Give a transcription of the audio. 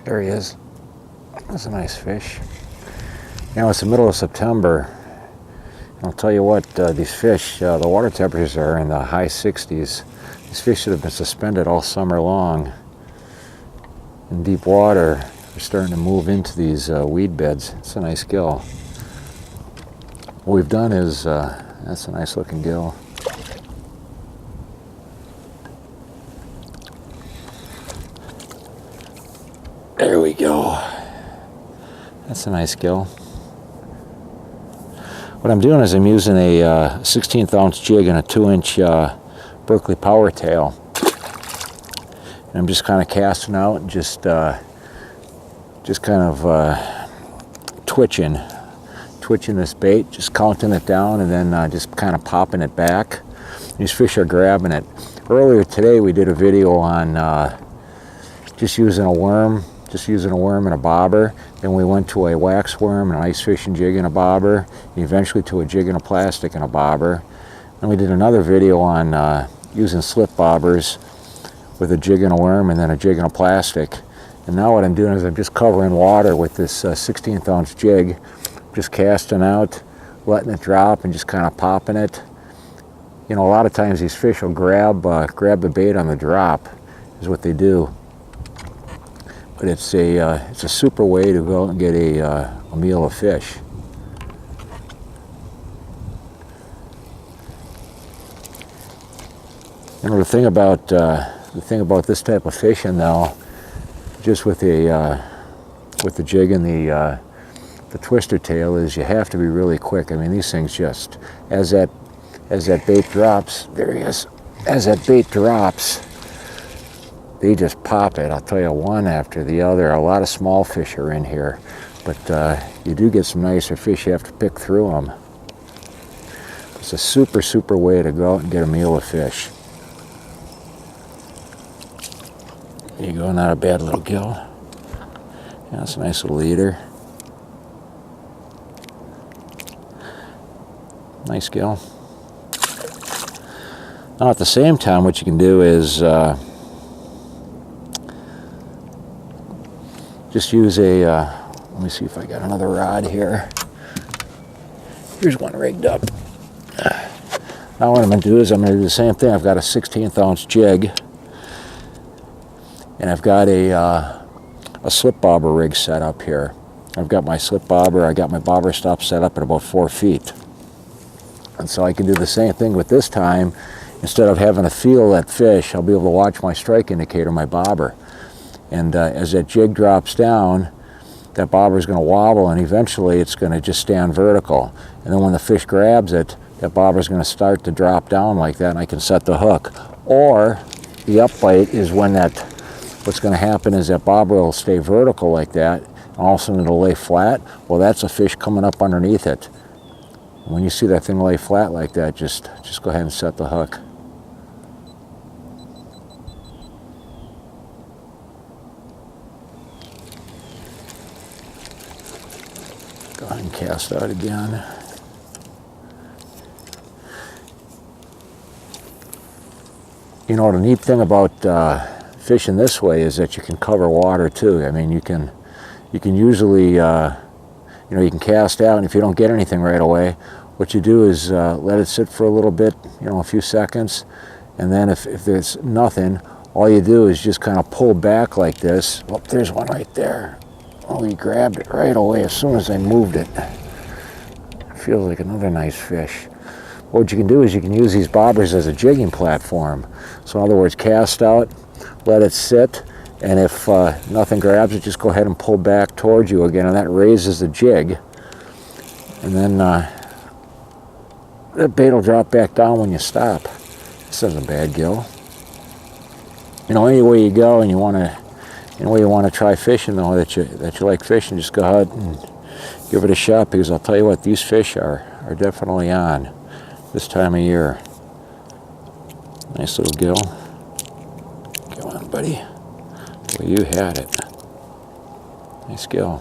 There he is. That's a nice fish. You know, it's the middle of September. I'll tell you what, these fish, the water temperatures are in the high 60s. These fish should have been suspended all summer long in deep water. They're starting to move into these weed beds. It's a nice gill. What we've done is, that's a nice looking gill. There we go. That's a nice gill. What I'm doing is I'm using a 16th ounce jig and a 2-inch Berkeley power tail. And I'm just kind of casting out and just kind of twitching this bait, just counting it down and then just kind of popping it back. These fish are grabbing it. Earlier today we did a video on just using a worm and a bobber. Then we went to a wax worm, an ice fishing jig and a bobber, and eventually to a jig and a plastic and a bobber. And we did another video on using slip bobbers with a jig and a worm and then a jig and a plastic. And now what I'm doing is I'm just covering water with this 16th ounce jig, just casting out, letting it drop and just kind of popping it. You know, a lot of times these fish will grab the bait on the drop, is what they do. But it's a super way to go out and get a meal of fish. You know, the thing about this type of fishing, though, just with the jig and the twister tail, is you have to be really quick. I mean, these things just, as that bait drops, there he is. As that bait drops, they just pop it. I'll tell you, one after the other. A lot of small fish are in here, but you do get some nicer fish. You have to pick through them. It's a super way to go out and get a meal of fish. There you go, not a bad little gill. Yeah, that's a nice little eater. Nice gill. Now at the same time, what you can do is just use a, let me see if I got another rod here. Here's one rigged up. Now what I'm going to do is I'm going to do the same thing. I've got a 16th ounce jig, and I've got a slip bobber rig set up here. I've got my slip bobber, I got my bobber stop set up at about 4 feet. And so I can do the same thing with this time. Instead of having to feel that fish, I'll be able to watch my strike indicator, my bobber. And as that jig drops down, that bobber is going to wobble, and eventually it's going to just stand vertical. And then when the fish grabs it, that bobber is going to start to drop down like that, and I can set the hook. Or the upbite is when what's going to happen is that bobber will stay vertical like that, and all of a sudden it'll lay flat. Well, that's a fish coming up underneath it. And when you see that thing lay flat like that, just go ahead and set the hook. Go ahead and cast out again. You know, the neat thing about fishing this way is that you can cover water too. I mean, you can usually, you know, you can cast out, and if you don't get anything right away, what you do is let it sit for a little bit, you know, a few seconds, and then if there's nothing, all you do is just kind of pull back like this. Oh, there's one right there. Oh, he grabbed it right away as soon as I moved it. Feels like another nice fish. What you can do is you can use these bobbers as a jigging platform. So in other words, cast out, let it sit, and if nothing grabs it, just go ahead and pull back towards you again, and that raises the jig. And then the bait will drop back down when you stop. This isn't a bad gill. You know, anywhere you go and you want to try fishing, though, that you like fishing, just go ahead and give it a shot, because I'll tell you what, these fish are definitely on this time of year. Nice little gill. Come on, buddy. Well, you had it. Nice gill.